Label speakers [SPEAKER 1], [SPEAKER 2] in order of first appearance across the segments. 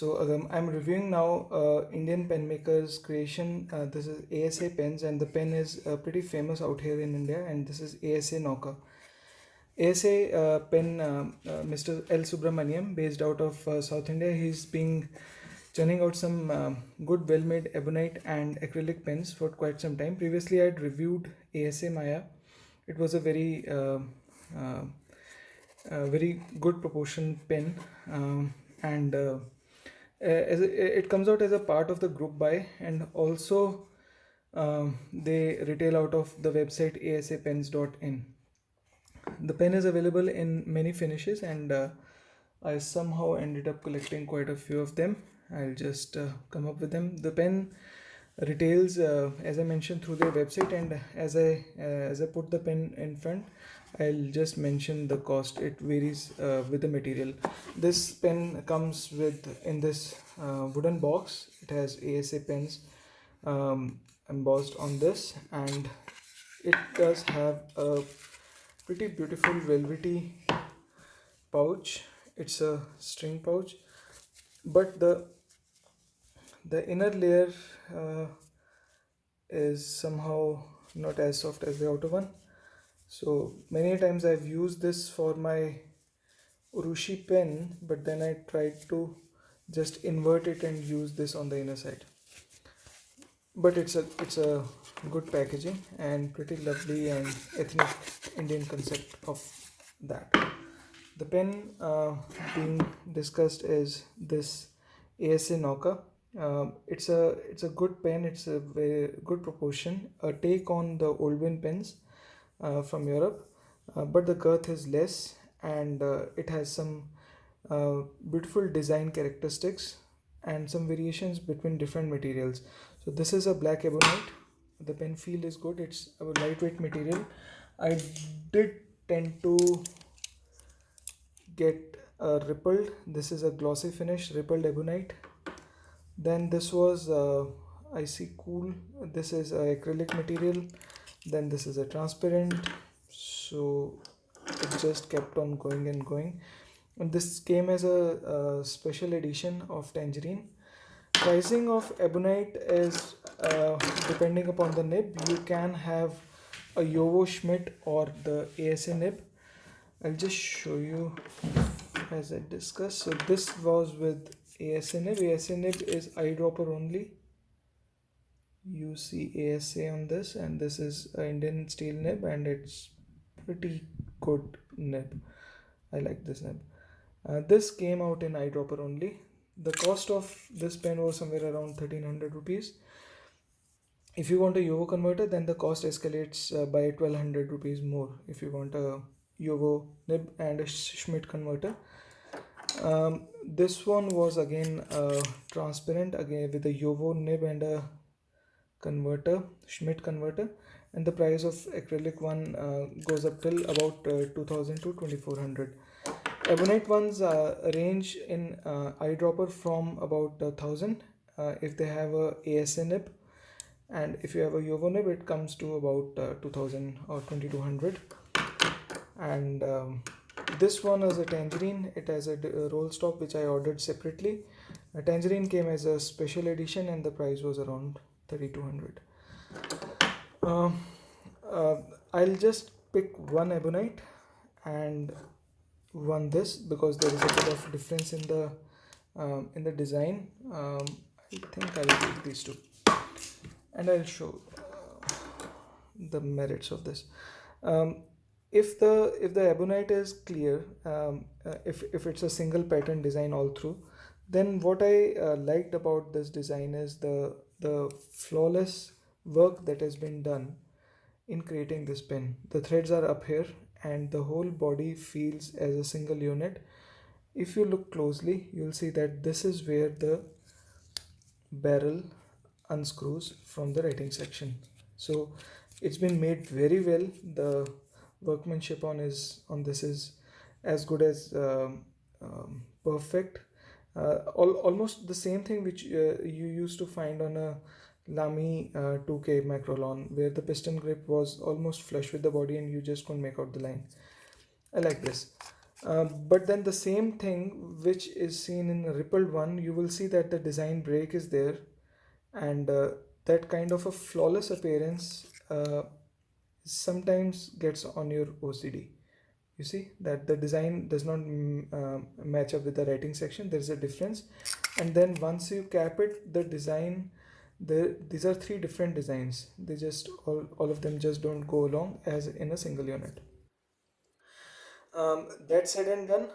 [SPEAKER 1] I'm reviewing now Indian pen maker's creation. This is ASA pens, and the pen is pretty famous out here in India. And this is ASA Nauka. ASA pen, Mr. L. Subramaniam, based out of South India. He's been churning out some good, well-made ebonite and acrylic pens for quite some time. Previously, I had reviewed ASA Maya. It was a very good proportion pen, and it comes out as a part of the group buy, and also they retail out of the website asapens.in. The pen is available in many finishes, and I somehow ended up collecting quite a few of them. I'll just come up with them. The pen retails, as I mentioned, through their website, and as I put the pen in front, I'll just mention the cost. It varies with the material. This pen comes in this wooden box. It has ASA pens embossed on this, and it does have a pretty beautiful velvety pouch. It's a string pouch, but the inner layer is somehow not as soft as the outer one. So many times I've used this for my Urushi pen, but then I tried to just invert it and use this on the inner side. But it's a good packaging and pretty lovely and ethnic Indian concept of that. The pen being discussed is this ASA Nauka. It's a good pen. It's a very good proportion, a take on the Oldwin pens from Europe, but the girth is less, and it has some beautiful design characteristics and some variations between different materials. So this is a black ebonite. The pen feel is good. It's a lightweight material. I did tend to get rippled. This is a glossy finish rippled ebonite. Then this was icy cool. This is acrylic material. Then this is a transparent. So it just kept on going and going. And this came as a special edition of Tangerine. Pricing of ebonite is depending upon the nib. You can have a Yovo Schmidt or the ASA nib. I'll just show you as I discussed. So this was with ASA nib. ASA nib is eyedropper only. You see ASA on this, and this is an Indian steel nib, and it's pretty good nib. I like this nib. This came out in eyedropper only. The cost of this pen was somewhere around 1300 rupees. If you want a Yovo converter, then the cost escalates by 1200 rupees more if you want a Yovo nib and a Schmidt converter. This one was again transparent, again with a Yovo nib and a converter, Schmidt converter, and the price of acrylic one goes up till about 2000 to 2400. Ebonite ones range in eyedropper from about 1000 if they have a ASA nib, and if you have a Yovo nib, it comes to about 2000 or 2200. And this one is a Tangerine. It has a roll stock which I ordered separately. A Tangerine came as a special edition, and the price was around 3200. I'll just pick one ebonite and one this, because there is a bit of difference in the design. I think I'll take these two, and I'll show the merits of this. If the ebonite is clear, if it's a single pattern design all through, then what I liked about this design is the flawless work that has been done in creating this pen. The threads are up here, and the whole body feels as a single unit. If you look closely, you'll see that this is where the barrel unscrews from the writing section. So it's been made very well. The workmanship on this is as good as perfect. Almost the same thing which you used to find on a Lamy 2K Macrolon, where the piston grip was almost flush with the body and you just couldn't make out the line. I like this. But then the same thing which is seen in a rippled one, you will see that the design break is there, and that kind of a flawless appearance sometimes gets on your OCD. You see that the design does not match up with the writing section. There is a difference, and then once you cap it, the design, these are three different designs. They just all of them just don't go along as in a single unit. That said and done,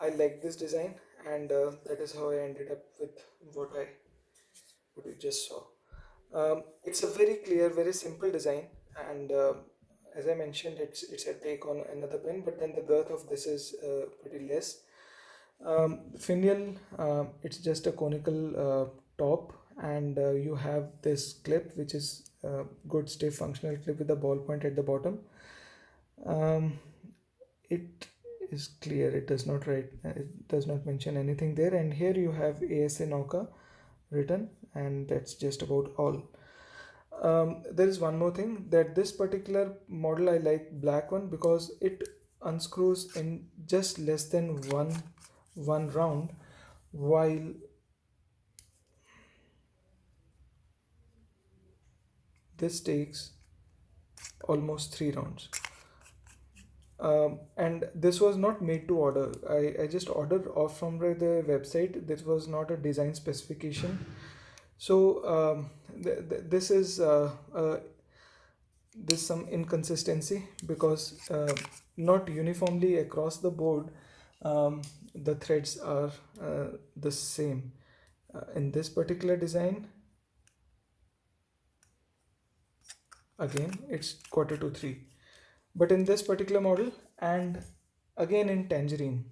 [SPEAKER 1] I like this design, and that is how I ended up with what I what you just saw. It's a very clear, very simple design, and as I mentioned, it's a take on another pen, but then the girth of this is pretty less. Finial, it's just a conical top, and you have this clip, which is good stiff functional clip with a ball point at the bottom. It is clear, it does not write, it does not mention anything there, and here you have ASA Nauka written, and that's just about all. There is one more thing, that this particular model I like black one because it unscrews in just less than one round, while this takes almost 3 rounds. And this was not made to order. I just ordered off from the website. This was not a design specification. So this is there's some inconsistency, because not uniformly across the board the threads are the same. In this particular design, again it's 1/4 to 3, but in this particular model, and again in tangerine,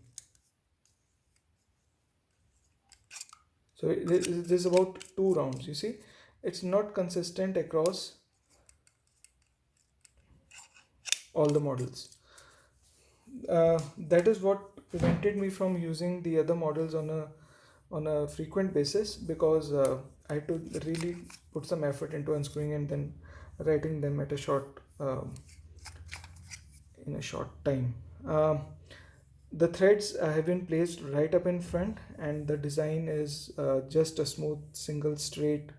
[SPEAKER 1] so this is about 2 rounds. You see, it's not consistent across all the models. That is what prevented me from using the other models on a frequent basis, because I had to really put some effort into unscrewing and then writing them at a short in a short time. The threads have been placed right up in front, and the design is just a smooth single straight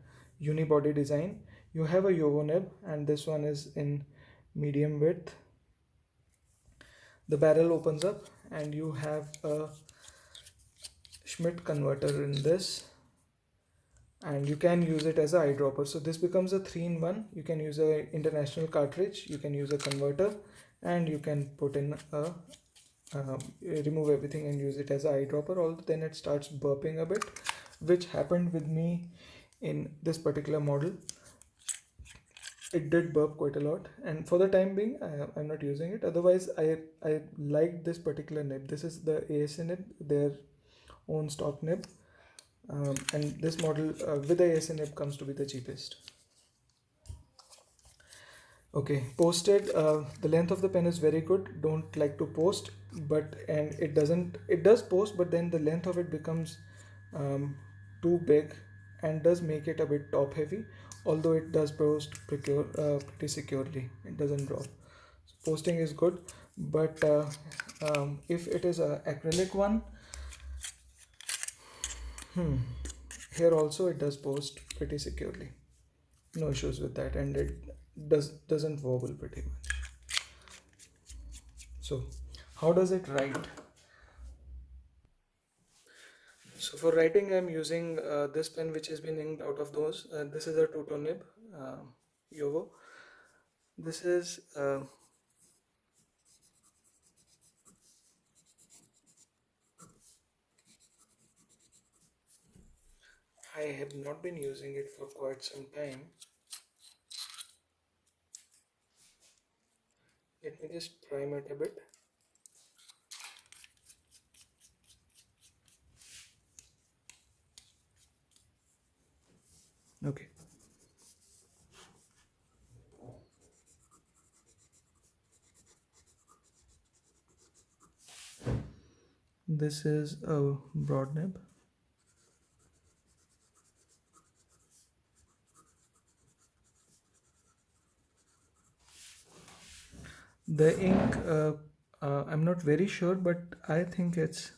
[SPEAKER 1] unibody design. You have a Yovo nib, and this one is in medium width. The barrel opens up, and you have a Schmidt converter in this, and you can use it as an eyedropper. So this becomes a 3-in-1. You can use a international cartridge, you can use a converter, and you can put in a remove everything and use it as an eyedropper. Although then it starts burping a bit, which happened with me in this particular model. It did burp quite a lot, and for the time being I'm not using it. Otherwise I like this particular nib. This is the ASA nib, their own stock nib, and this model with the ASA nib comes to be the cheapest. Okay, posted. The length of the pen is very good. Don't like to post, but and it does post, but then the length of it becomes too big and does make it a bit top heavy, although it does post pretty securely. It doesn't drop. So posting is good, but if it is a acrylic one, here also it does post pretty securely. No issues with that, and it doesn't wobble pretty much. So how does it write? So for writing, I'm using this pen, which has been inked out of those. This is a two-tone nib, Yovo. This is I have not been using it for quite some time. Let me just prime it a bit. Okay. This is a broad nib. The ink I'm not very sure, but I think it's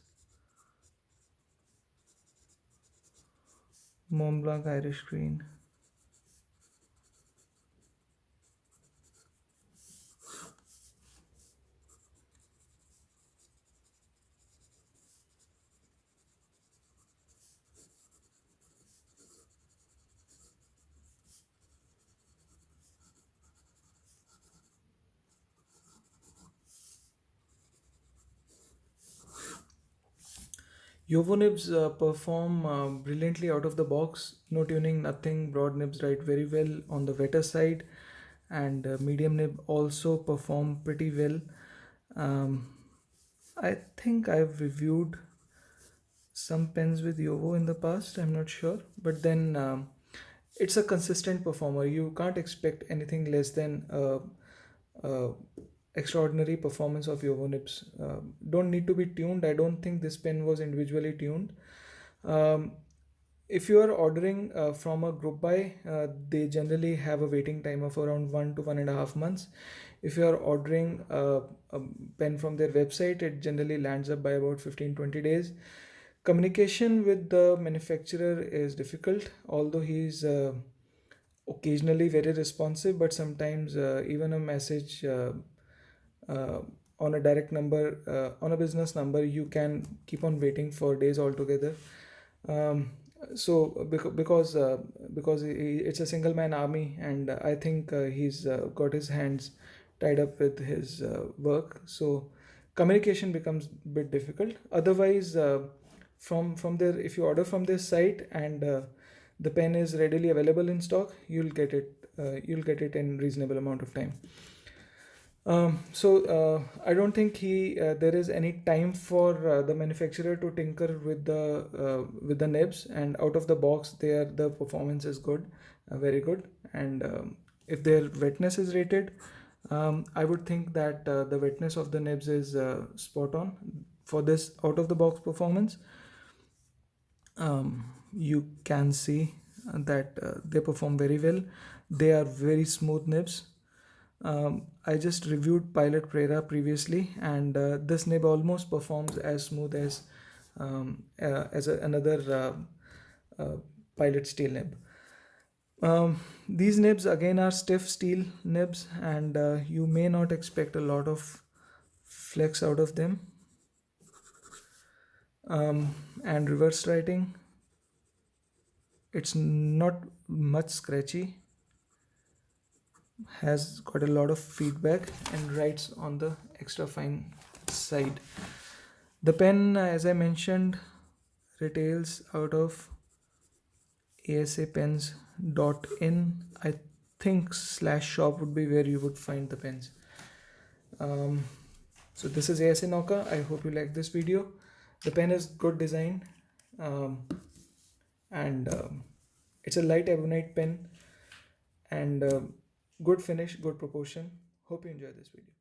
[SPEAKER 1] Mont Blanc Irish Green. Yovo nibs perform brilliantly out of the box. No tuning, nothing. Broad nibs ride very well on the wetter side, and medium nib also perform pretty well. Um, I think I've reviewed some pens with Yovo in the past. I'm not sure, but then it's a consistent performer. You can't expect anything less than uh, extraordinary performance of Yovo nibs. Don't need to be tuned. I don't think this pen was individually tuned. Um, if you are ordering from a group buy, they generally have a waiting time of around 1 to 1.5 months. If you are ordering a pen from their website, it generally lands up by about 15-20 days. Communication with the manufacturer is difficult, although he's occasionally very responsive, but sometimes even a message uh, on a direct number, on a business number, you can keep on waiting for days altogether. Um, because it's a single man army, and I think he's got his hands tied up with his work, so communication becomes a bit difficult. Otherwise, from there, if you order from this site and the pen is readily available in stock, you'll get it in reasonable amount of time. I don't think there is any time for the manufacturer to tinker with the nibs, and out of the box the performance is good, very good. And if their wetness is rated, I would think that the wetness of the nibs is spot on for this out of the box performance. You can see that they perform very well. They are very smooth nibs. I just reviewed Pilot Prera previously, and this nib almost performs as smooth as another Pilot steel nib. These nibs again are stiff steel nibs, and you may not expect a lot of flex out of them. And reverse writing, it's not much scratchy, has got a lot of feedback, and writes on the extra fine side. The pen, as I mentioned, retails out of asapens.in. I think /shop would be where you would find the pens. So this is ASA Nauka. I hope you like this video. The pen is good design, and it's a light ebonite pen, and good finish, good proportion. Hope you enjoy this video.